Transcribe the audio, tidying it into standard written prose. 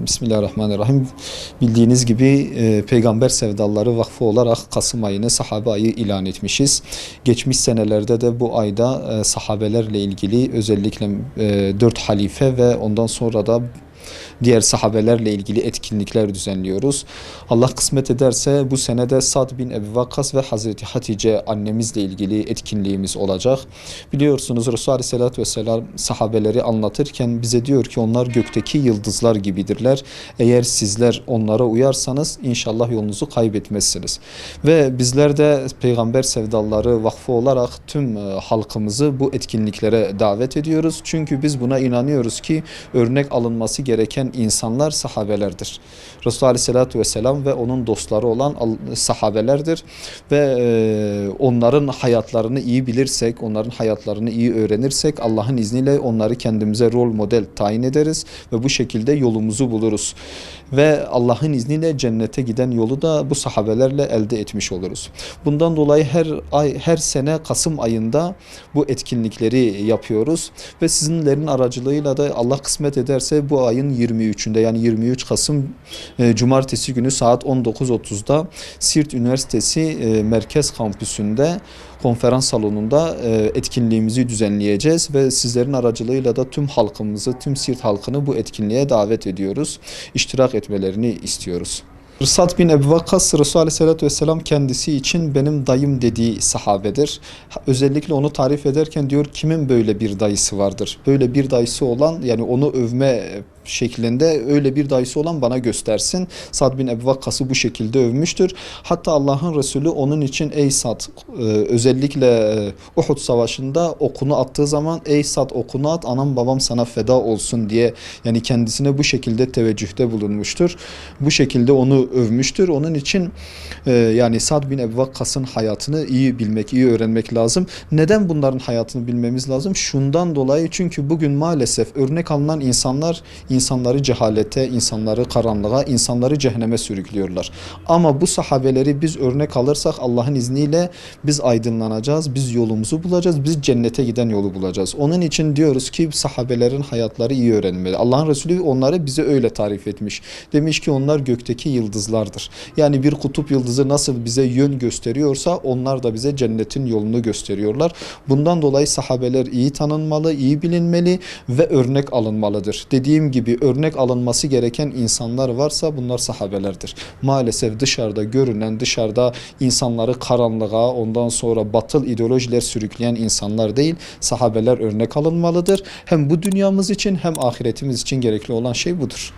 Bismillahirrahmanirrahim. Bildiğiniz gibi Peygamber Sevdaları Vakfı olarak Kasım ayını sahabe ayı ilan etmişiz. Geçmiş senelerde de bu ayda sahabelerle ilgili özellikle 4 halife ve ondan sonra da diğer sahabelerle ilgili etkinlikler düzenliyoruz. Allah kısmet ederse bu sene de Sa'd bin Ebi Vakkas ve Hazreti Hatice annemizle ilgili etkinliğimiz olacak. Biliyorsunuz Resulullah Aleyhisselatü Vesselam sahabeleri anlatırken bize diyor ki onlar gökteki yıldızlar gibidirler. Eğer sizler onlara uyarsanız inşallah yolunuzu kaybetmezsiniz. Ve bizler de Peygamber Sevdaları Vakfı olarak tüm halkımızı bu etkinliklere davet ediyoruz. Çünkü biz buna inanıyoruz ki örnek alınması gereken insanlar sahabelerdir. Resulullah Aleyhisselatü Vesselam ve onun dostları olan sahabelerdir. Ve onların hayatlarını iyi bilirsek, onların hayatlarını iyi öğrenirsek Allah'ın izniyle onları kendimize rol model tayin ederiz ve bu şekilde yolumuzu buluruz. Ve Allah'ın izniyle cennete giden yolu da bu sahabelerle elde etmiş oluruz. Bundan dolayı her sene Kasım ayında bu etkinlikleri yapıyoruz ve sizinlerin aracılığıyla da Allah kısmet ederse bu ayın 23'ünde yani 23 Kasım Cumartesi günü saat 19.30'da Siirt Üniversitesi Merkez Kampüsü'nde konferans salonunda etkinliğimizi düzenleyeceğiz ve sizlerin aracılığıyla da tüm halkımızı, tüm Siirt halkını bu etkinliğe davet ediyoruz. İştirak etmelerini istiyoruz. Sa'd bin Ebi Vakkas, Resulullah Aleyhisselatü Vesselam kendisi için benim dayım dediği sahabedir. Özellikle onu tarif ederken diyor kimin böyle bir dayısı vardır? Böyle bir dayısı olan, yani onu övme şeklinde öyle bir dayısı olan bana göstersin. Sa'd bin Ebi Vakkas'ı bu şekilde övmüştür. Hatta Allah'ın Resulü onun için ey Sa'd, özellikle Uhud Savaşı'nda okunu attığı zaman ey Sa'd okunu at, anam babam sana feda olsun diye, yani kendisine bu şekilde teveccühte bulunmuştur. Bu şekilde onu övmüştür. Onun için yani Sa'd bin Ebi Vakkas'ın hayatını iyi bilmek, iyi öğrenmek lazım. Neden bunların hayatını bilmemiz lazım? Şundan dolayı, çünkü bugün maalesef örnek alınan insanları cehalete, insanları karanlığa, insanları cehenneme sürüklüyorlar. Ama bu sahabeleri biz örnek alırsak Allah'ın izniyle biz aydınlanacağız, biz yolumuzu bulacağız, biz cennete giden yolu bulacağız. Onun için diyoruz ki sahabelerin hayatları iyi öğrenmeli. Allah'ın Resulü onları bize öyle tarif etmiş. Demiş ki onlar gökteki yıldızlardır. Yani bir kutup yıldızı nasıl bize yön gösteriyorsa onlar da bize cennetin yolunu gösteriyorlar. Bundan dolayı sahabeler iyi tanınmalı, iyi bilinmeli ve örnek alınmalıdır. Dediğim gibi örnek alınması gereken insanlar varsa bunlar sahabelerdir. Maalesef dışarıda görünen, dışarıda insanları karanlığa, ondan sonra batıl ideolojiler sürükleyen insanlar değil, sahabeler örnek alınmalıdır. Hem bu dünyamız için hem ahiretimiz için gerekli olan şey budur.